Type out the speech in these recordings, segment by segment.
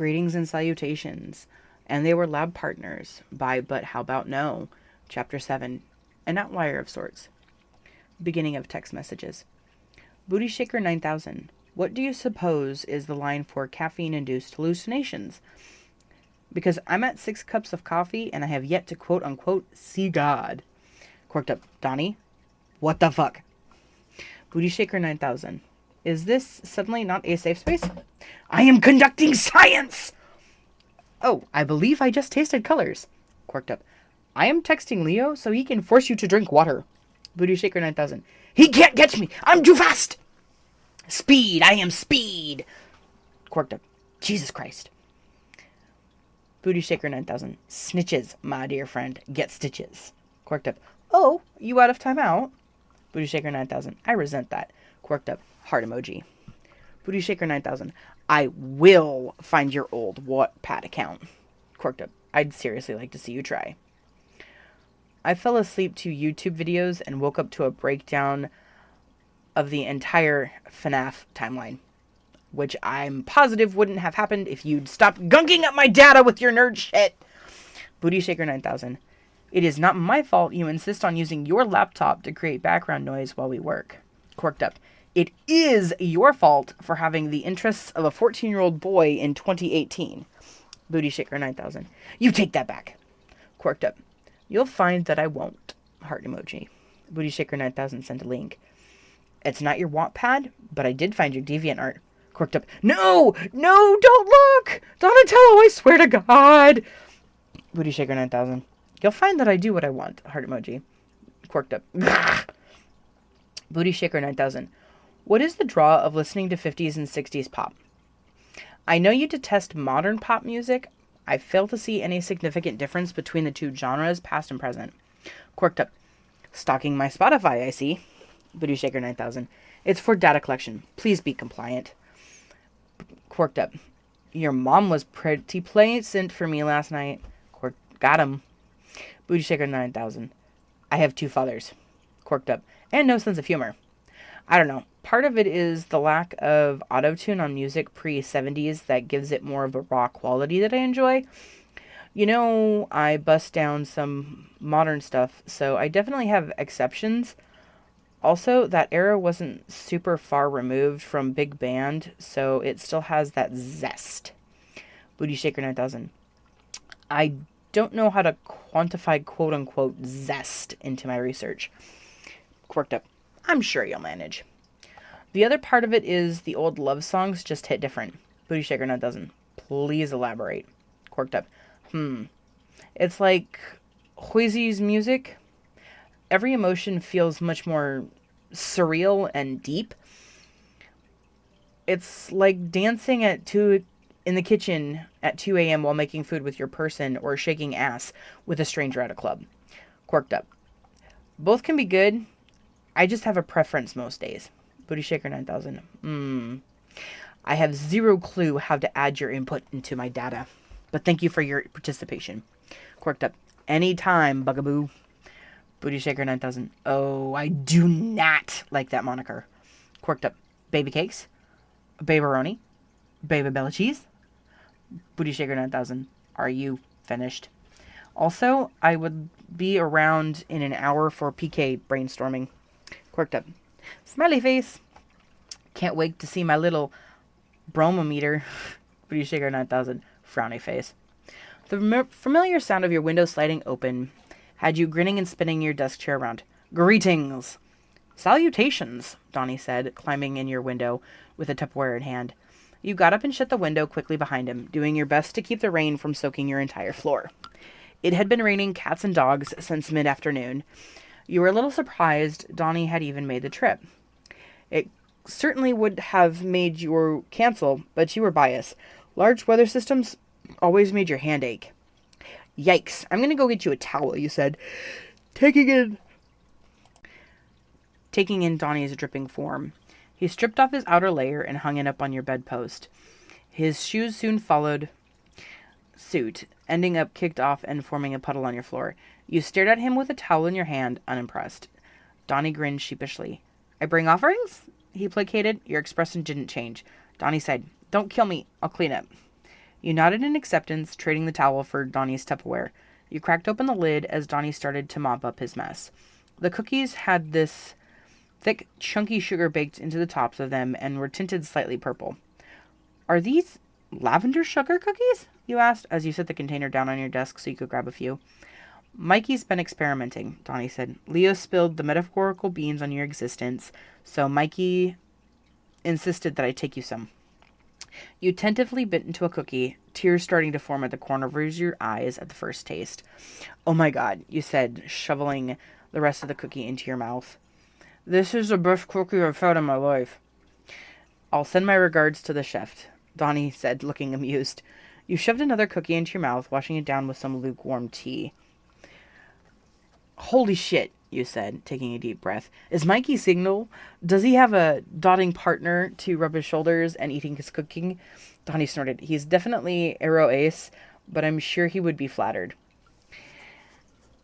Greetings and salutations. And they were lab partners by But How About No, Chapter 7, An Outlier of Sorts. Beginning of text messages. Booty Shaker 9000. What do you suppose is the line for caffeine-induced hallucinations? Because I'm at 6 cups of coffee and I have yet to quote-unquote see God. Quirked up. Donnie? What the fuck? Booty Shaker 9000. Is this suddenly not a safe space? I am conducting science! Oh, I believe I just tasted colors. Quirked up. I am texting Leo so he can force you to drink water. Booty Shaker 9000. He can't catch me! I'm too fast! Speed! I am speed! Quirked up. Jesus Christ. Booty Shaker 9000. Snitches, my dear friend. Get stitches. Quirked up. Oh, you out of timeout? Booty Shaker 9000. I resent that. Quirked up. Heart emoji. Booty Shaker 9000. I will find your old Wattpad account. Quirked up. I'd seriously like to see you try. I fell asleep to YouTube videos and woke up to a breakdown of the entire FNAF timeline, which I'm positive wouldn't have happened if you'd stopped gunking up my data with your nerd shit. Booty Shaker 9000. It is not my fault you insist on using your laptop to create background noise while we work. Quirked up. It is your fault for having the interests of a 14-year-old boy in 2018. Booty Shaker 9000. You take that back. Quirked up. You'll find that I won't. Heart emoji. Booty Shaker 9000 sent a link. It's not your Wattpad, but I did find your DeviantArt. Quirked up. No! No, don't look! Donatello, I swear to God! Booty Shaker 9000. You'll find that I do what I want. Heart emoji. Quirked up. Booty Shaker 9000. What is the draw of listening to 50s and 60s pop? I know you detest modern pop music. I fail to see any significant difference between the two genres, past and present. Quirked up. Stalking my Spotify, I see. Booty Shaker 9000. It's for data collection. Please be compliant. Quirked up. Your mom was pretty pleasant for me last night. Got him. Booty Shaker 9000. I have 2 fathers. Quirked up. And no sense of humor. I don't know. Part of it is the lack of auto-tune on music pre-70s that gives it more of a raw quality that I enjoy. You know, I bust down some modern stuff, so I definitely have exceptions. Also, that era wasn't super far removed from big band, so it still has that zest. Booty Shaker 9000. I don't know how to quantify quote-unquote zest into my research. Quirked up. I'm sure you'll manage. The other part of it is the old love songs just hit different. Booty Shaker 9000. Please elaborate. Quirked up. It's like Huizy's music. Every emotion feels much more surreal and deep. It's like dancing at 2 in the kitchen at 2 a.m. while making food with your person or shaking ass with a stranger at a club. Quirked up. Both can be good. I just have a preference most days. Booty Shaker 9000. I have zero clue how to add your input into my data. But thank you for your participation. Quirked up. Anytime, bugaboo. Booty Shaker 9000. Oh, I do not like that moniker. Quirked up. Baby cakes? Baberoni? Baby Bella cheese? Booty Shaker 9000. Are you finished? Also, I would be around in an hour for PK brainstorming. Quirked up. Smiley face. Can't wait to see my little bromometer. Booty Shaker 9000. Frowny face. The familiar sound of your window sliding open had you grinning and spinning your desk chair around. Greetings. Salutations, Donnie said, climbing in your window with a Tupperware in hand. You got up and shut the window quickly behind him, doing your best to keep the rain from soaking your entire floor. It had been raining cats and dogs since mid-afternoon. You were a little surprised Donnie had even made the trip. It certainly would have made you cancel, but you were biased. Large weather systems always made your hand ache. Yikes, I'm gonna go get you a towel, you said, taking in Donnie's dripping form. He stripped off his outer layer and hung it up on your bedpost. His shoes soon followed suit, ending up kicked off and forming a puddle on your floor. You stared at him with a towel in your hand, unimpressed. Donnie grinned sheepishly. I bring offerings? He placated. Your expression didn't change. Donnie said, Don't kill me. I'll clean up. You nodded in acceptance, trading the towel for Donnie's Tupperware. You cracked open the lid as Donnie started to mop up his mess. The cookies had this thick, chunky sugar baked into the tops of them and were tinted slightly purple. Are these lavender sugar cookies? You asked as you set the container down on your desk so you could grab a few. Mikey's been experimenting, Donnie said. Leo spilled the metaphorical beans on your existence, so Mikey insisted that I take you some. You tentatively bit into a cookie, tears starting to form at the corners of your eyes at the first taste. Oh my god, you said, shoveling the rest of the cookie into your mouth. This is the best cookie I've had in my life. I'll send my regards to the chef, Donnie said, looking amused. You shoved another cookie into your mouth, washing it down with some lukewarm tea. Holy shit, you said, taking a deep breath. Is Mikey signal? Does he have a dotting partner to rub his shoulders and eating his cooking? Donnie snorted. He's definitely Aero Ace, but I'm sure he would be flattered.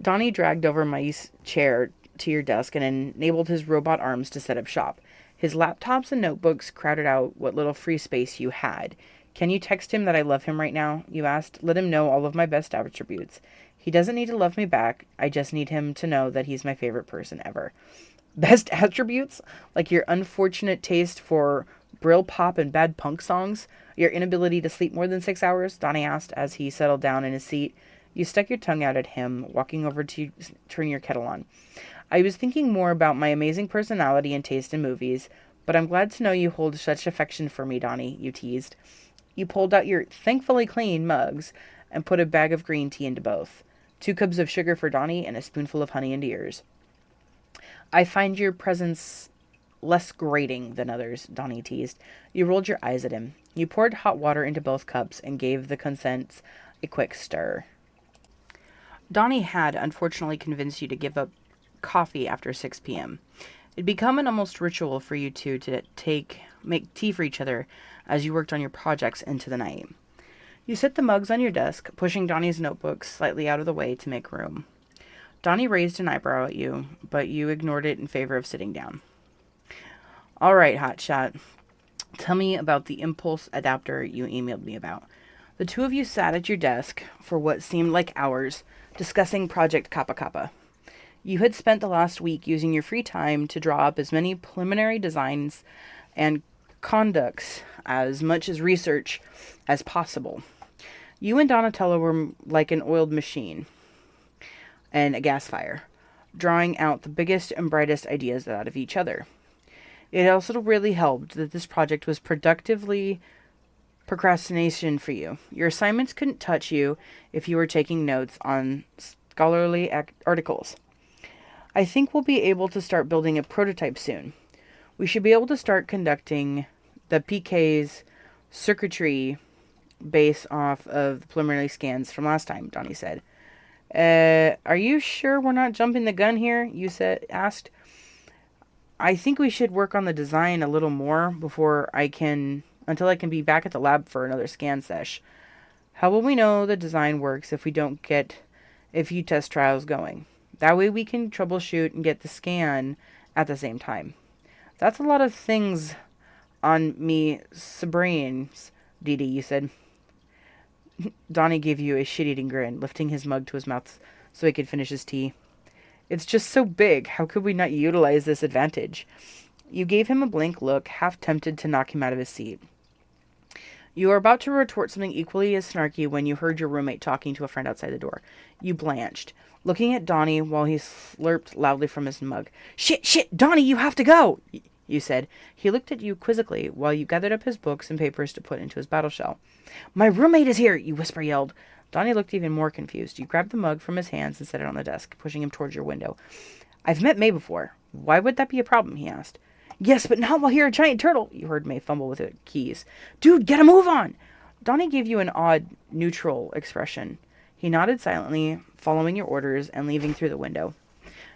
Donnie dragged over Mike's chair to your desk and enabled his robot arms to set up shop. His laptops and notebooks crowded out what little free space you had. Can you text him that I love him right now? You asked. Let him know all of my best attributes. He doesn't need to love me back. I just need him to know that he's my favorite person ever. Best attributes? Like your unfortunate taste for brill pop and bad punk songs? Your inability to sleep more than 6 hours? Donnie asked as he settled down in his seat. You stuck your tongue out at him, walking over to turn your kettle on. I was thinking more about my amazing personality and taste in movies, but I'm glad to know you hold such affection for me, Donnie, you teased. You pulled out your thankfully clean mugs and put a bag of green tea into both. 2 cups of sugar for Donnie and a spoonful of honey into yours. I find your presence less grating than others, Donnie teased. You rolled your eyes at him. You poured hot water into both cups and gave the contents a quick stir. Donnie had unfortunately convinced you to give up coffee after 6 p.m. It'd become an almost ritual for you two to make tea for each other as you worked on your projects into the night. You set the mugs on your desk, pushing Donnie's notebooks slightly out of the way to make room. Donnie raised an eyebrow at you, but you ignored it in favor of sitting down. All right, hotshot. Tell me about the impulse adapter you emailed me about. The two of you sat at your desk for what seemed like hours, discussing Project Kappa Kappa. You had spent the last week using your free time to draw up as many preliminary designs and conducts as much as research as possible. You and Donatello were like an oiled machine and a gas fire, drawing out the biggest and brightest ideas out of each other. It also really helped that this project was productively procrastination for you. Your assignments couldn't touch you if you were taking notes on scholarly articles. I think we'll be able to start building a prototype soon. We should be able to start conducting the PK's circuitry based off of the preliminary scans from last time, Donnie said. Are you sure we're not jumping the gun here? You asked. I think we should work on the design a little more until I can be back at the lab for another scan sesh. How will we know the design works if we don't get a few test trials going? That way we can troubleshoot and get the scan at the same time. That's a lot of things on me brains, Dee Dee, you said. Donnie gave you a shit-eating grin, lifting his mug to his mouth so he could finish his tea. It's just so big. How could we not utilize this advantage? You gave him a blank look, half tempted to knock him out of his seat. You were about to retort something equally as snarky when you heard your roommate talking to a friend outside the door. You blanched, looking at Donnie while he slurped loudly from his mug. Shit, Donnie, you have to go, you said. He looked at you quizzically while you gathered up his books and papers to put into his battle shell. My roommate is here, you whisper yelled. Donnie looked even more confused. You grabbed the mug from his hands and set it on the desk, pushing him towards your window. I've met May before. Why would that be a problem? He asked. Yes, but not while you're a giant turtle, you heard May fumble with the keys. Dude, get a move on! Donnie gave you an odd, neutral expression. He nodded silently, following your orders and leaving through the window.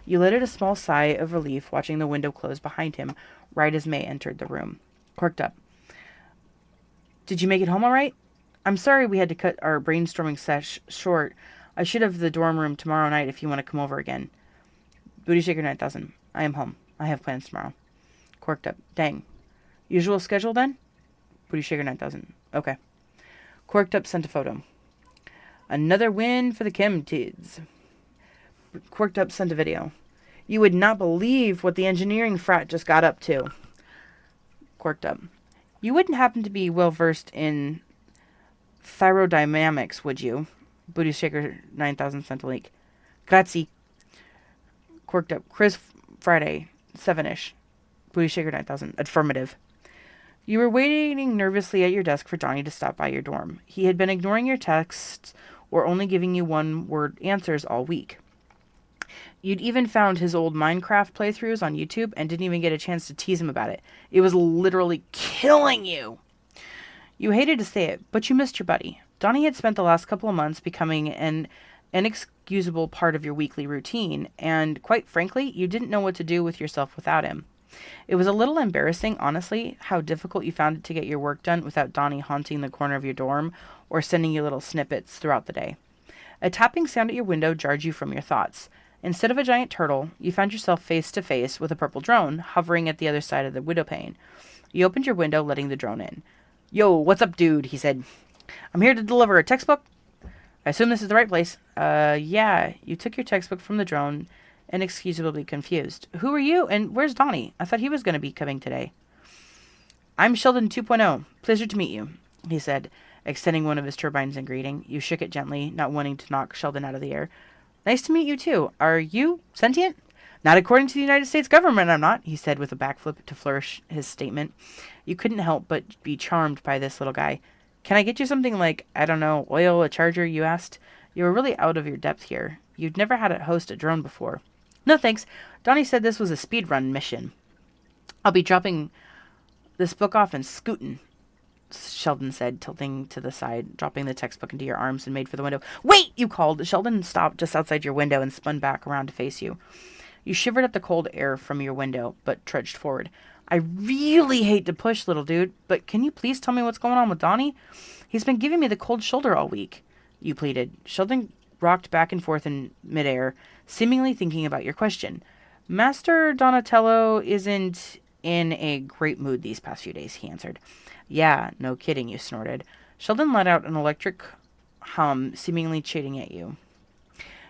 You let out a small sigh of relief watching the window close behind him right as May entered the room. Quirked up. Did you make it home all right? I'm sorry we had to cut our brainstorming sesh short. I should have the dorm room tomorrow night if you want to come over again. Booty Shaker 9000. I am home. I have plans tomorrow. Quirked up. Dang. Usual schedule then? Booty Shaker 9000. Okay. Quirked Up sent a photo. Another win for the Cryptids. Quirked Up sent a video. You would not believe what the engineering frat just got up to. Quirked Up. You wouldn't happen to be well versed in thermodynamics, would you? Booty Shaker 9000 sent a link. Grazie. Quirked Up. Chris Friday, 7-ish. Booty Shaker 9000. Affirmative. You were waiting nervously at your desk for Donnie to stop by your dorm. He had been ignoring your texts or only giving you one-word answers all week. You'd even found his old Minecraft playthroughs on YouTube and didn't even get a chance to tease him about it. It was literally killing you. You hated to say it, but you missed your buddy. Donnie had spent the last couple of months becoming an inexcusable part of your weekly routine, and quite frankly, you didn't know what to do with yourself without him. It was a little embarrassing, honestly, how difficult you found it to get your work done without Donnie haunting the corner of your dorm or sending you little snippets throughout the day. A tapping sound at your window jarred you from your thoughts. Instead of a giant turtle, you found yourself face to face with a purple drone hovering at the other side of the window pane. You opened your window, letting the drone in. Yo, what's up, dude? He said. I'm here to deliver a textbook. I assume this is the right place. Yeah. You took your textbook from the drone, inexcusably confused. Who are you, and where's Donnie? I thought he was going to be coming today. I'm Sheldon 2.0. Pleasure to meet you, he said, extending one of his turbines in greeting. You shook it gently, not wanting to knock Sheldon out of the air. Nice to meet you, too. Are you sentient? Not according to the United States government, I'm not, he said with a backflip to flourish his statement. You couldn't help but be charmed by this little guy. Can I get you something like, I don't know, oil, a charger, you asked? You were really out of your depth here. You'd never had to host a drone before. No, thanks. Donnie said this was a speedrun mission. I'll be dropping this book off and scootin', Sheldon said, tilting to the side, dropping the textbook into your arms and made for the window. Wait, you called. Sheldon stopped just outside your window and spun back around to face you. You shivered at the cold air from your window, but trudged forward. I really hate to push, little dude, but can you please tell me what's going on with Donnie? He's been giving me the cold shoulder all week, you pleaded. Sheldon rocked back and forth in midair, seemingly thinking about your question. Master Donatello isn't in a great mood these past few days, he answered. Yeah, no kidding, you snorted. Sheldon let out an electric hum, seemingly cheating at you.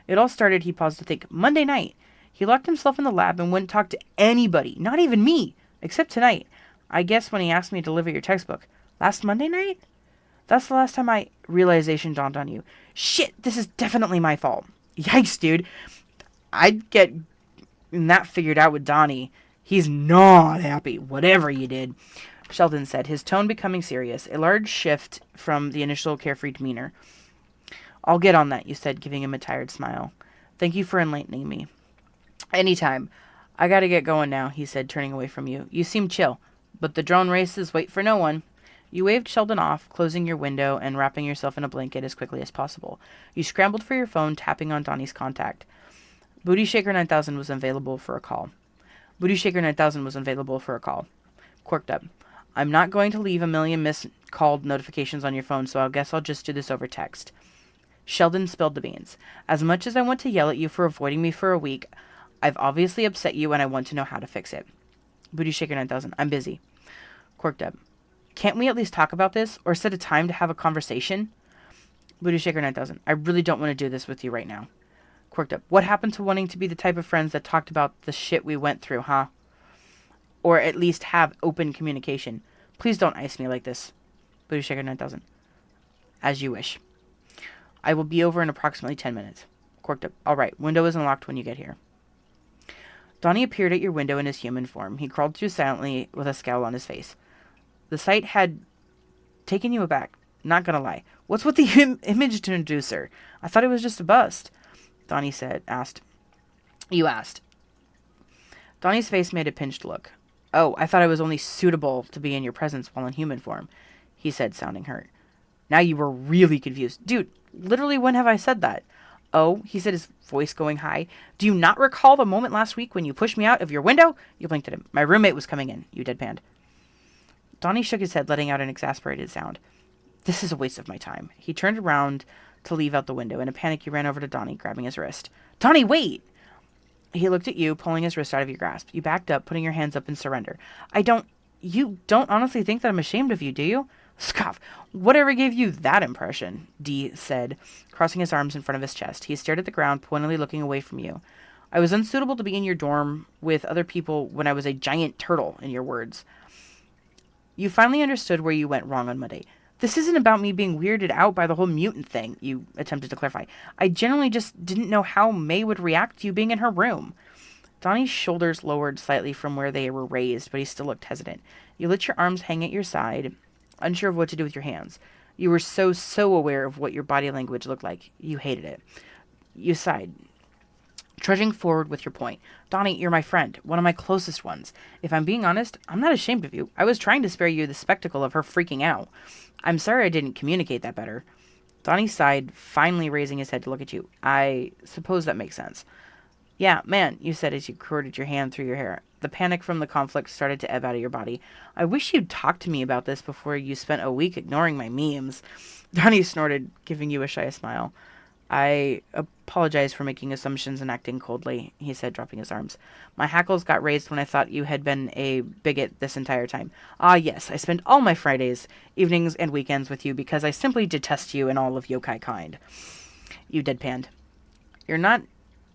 It all started, he paused to think, Monday night. He locked himself in the lab and wouldn't talk to anybody, not even me, except tonight. I guess when he asked me to deliver your textbook. Last Monday night? That's the last time realization dawned on you. Shit, this is definitely my fault. Yikes, dude. I'd get that figured out with Donnie. He's not happy, whatever you did, Sheldon said, his tone becoming serious, a large shift from the initial carefree demeanor. I'll get on that, you said, giving him a tired smile. Thank you for enlightening me. Anytime. I gotta get going now, he said, turning away from you. You seem chill, but the drone races wait for no one. You waved Sheldon off, closing your window and wrapping yourself in a blanket as quickly as possible. You scrambled for your phone, tapping on Donnie's contact. Booty Shaker 9000 was available for a call. Booty Shaker 9000 was available for a call. Quirked Up. I'm not going to leave a million missed-called notifications on your phone, so I guess I'll just do this over text. Sheldon spilled the beans. As much as I want to yell at you for avoiding me for a week, I've obviously upset you and I want to know how to fix it. Booty Shaker 9000. I'm busy. Quirked Up. Can't we at least talk about this or set a time to have a conversation? Booty Shaker 9000. I really don't want to do this with you right now. Quirked Up. What happened to wanting to be the type of friends that talked about the shit we went through, huh? Or at least have open communication. Please don't ice me like this. Booty Shaker 9000. As you wish. I will be over in approximately 10 minutes. Quirked Up. All right. Window is unlocked when you get here. Donnie appeared at your window in his human form. He crawled through silently with a scowl on his face. The sight had taken you aback. Not gonna lie. What's with the image introducer? I thought it was just a bust. Donnie asked. You asked. Donnie's face made a pinched look. Oh, I thought I was only suitable to be in your presence while in human form, he said, sounding hurt. Now you were really confused. Dude, literally when have I said that? Oh, he said, his voice going high. Do you not recall the moment last week when you pushed me out of your window? You blinked at him. My roommate was coming in, you deadpanned. Donnie shook his head, letting out an exasperated sound. This is a waste of my time. He turned around to leave out the window. In a panic, he ran over to Donnie, grabbing his wrist. Donnie, wait! He looked at you, pulling his wrist out of your grasp. You backed up, putting your hands up in surrender. You don't honestly think that I'm ashamed of you, do you? Scoff. Whatever gave you that impression? D said, crossing his arms in front of his chest. He stared at the ground, pointedly looking away from you. I was unsuitable to be in your dorm with other people when I was a giant turtle, in your words. You finally understood where you went wrong on Monday. This isn't about me being weirded out by the whole mutant thing, you attempted to clarify. I generally just didn't know how May would react to you being in her room. Donnie's shoulders lowered slightly from where they were raised, but he still looked hesitant. You let your arms hang at your side, unsure of what to do with your hands. You were so aware of what your body language looked like. You hated it. You sighed, trudging forward with your point. Donnie, you're my friend, one of my closest ones. If I'm being honest, I'm not ashamed of you. I was trying to spare you the spectacle of her freaking out. I'm sorry I didn't communicate that better. Donnie sighed, finally raising his head to look at you. I suppose that makes sense. Yeah, man, you said as you corded your hand through your hair. The panic from the conflict started to ebb out of your body. I wish you'd talked to me about this before you spent a week ignoring my memes. Donnie snorted, giving you a shy smile. I apologize for making assumptions and acting coldly, he said, dropping his arms. My hackles got raised when I thought you had been a bigot this entire time. Ah, yes, I spend all my Fridays, evenings, and weekends with you because I simply detest you and all of yokai kind. You deadpanned. You're not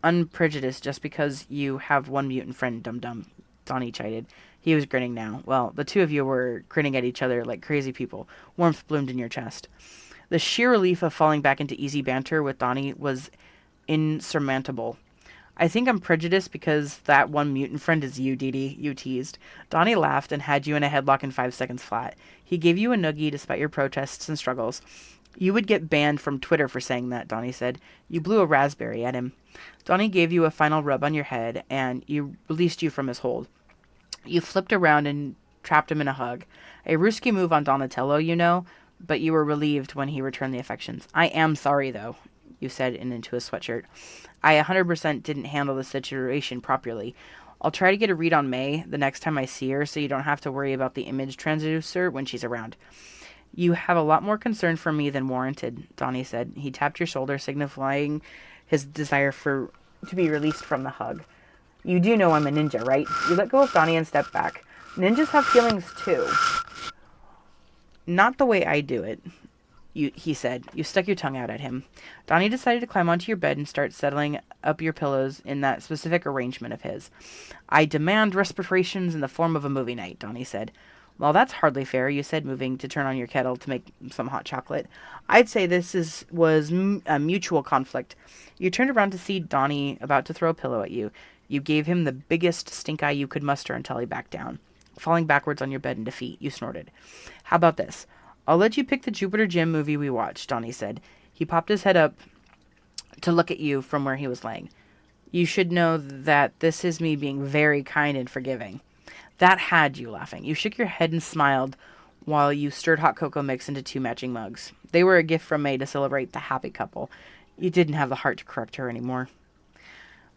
unprejudiced just because you have one mutant friend, dum-dum, Donnie chided. He was grinning now. Well, the two of you were grinning at each other like crazy people. Warmth bloomed in your chest. The sheer relief of falling back into easy banter with Donnie was insurmountable. I think I'm prejudiced because that one mutant friend is you, Dee Dee, you teased. Donnie laughed and had you in a headlock in 5 seconds flat. He gave you a noogie despite your protests and struggles. You would get banned from Twitter for saying that, Donnie said. You blew a raspberry at him. Donnie gave you a final rub on your head, and released you from his hold. You flipped around and trapped him in a hug. A risky move on Donatello, you know, but you were relieved when he returned the affections. I am sorry, though, you said into a sweatshirt. I 100% didn't handle the situation properly. I'll try to get a read on May the next time I see her so you don't have to worry about the image transducer when she's around. You have a lot more concern for me than warranted, Donnie said. He tapped your shoulder, signifying his desire to be released from the hug. You do know I'm a ninja, right? You let go of Donnie and stepped back. Ninjas have feelings too. Not the way I do it, he said. You stuck your tongue out at him. Donnie decided to climb onto your bed and start settling up your pillows in that specific arrangement of his. I demand respirations in the form of a movie night, Donnie said. Well, that's hardly fair, you said, moving to turn on your kettle to make some hot chocolate. I'd say was a mutual conflict. You turned around to see Donnie about to throw a pillow at you. You gave him the biggest stink eye you could muster until he backed down. Falling backwards on your bed in defeat, you snorted. How about this? I'll let you pick the Jupiter Gym movie we watched, Donnie said. He popped his head up to look at you from where he was laying. You should know that this is me being very kind and forgiving. That had you laughing. You shook your head and smiled while you stirred hot cocoa mix into 2 matching mugs. They were a gift from May to celebrate the happy couple. You didn't have the heart to correct her anymore.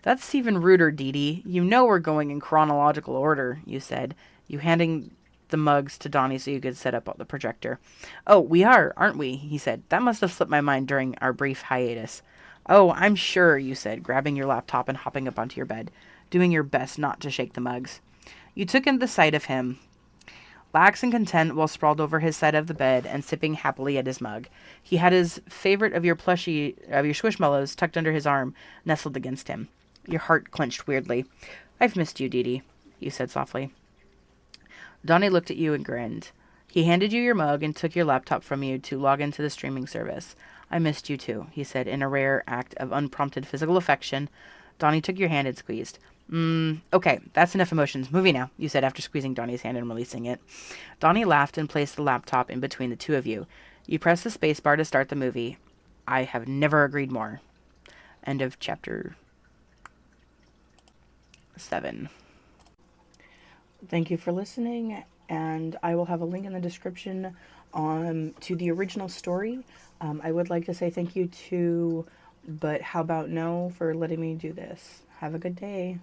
That's even ruder, Dee Dee. You know we're going in chronological order, you said. You handing the mugs to Donnie so you could set up the projector. Oh, we are, aren't we? He said. That must have slipped my mind during our brief hiatus. Oh, I'm sure, you said, grabbing your laptop and hopping up onto your bed, doing your best not to shake the mugs. You took in the sight of him, lax and content while sprawled over his side of the bed and sipping happily at his mug. He had his favorite of your squishmallows tucked under his arm, nestled against him. Your heart clenched weirdly. I've missed you, Dee Dee, you said softly. Donnie looked at you and grinned. He handed you your mug and took your laptop from you to log into the streaming service. I missed you too, he said in a rare act of unprompted physical affection. Donnie took your hand and squeezed. Okay, that's enough emotions. Movie now, you said after squeezing Donnie's hand and releasing it. Donnie laughed and placed the laptop in between the two of you. You pressed the space bar to start the movie. I have never agreed more. End of chapter 7. Thank you for listening, and I will have a link in the description to the original story. I would like to say thank you to But How About No for letting me do this. Have a good day.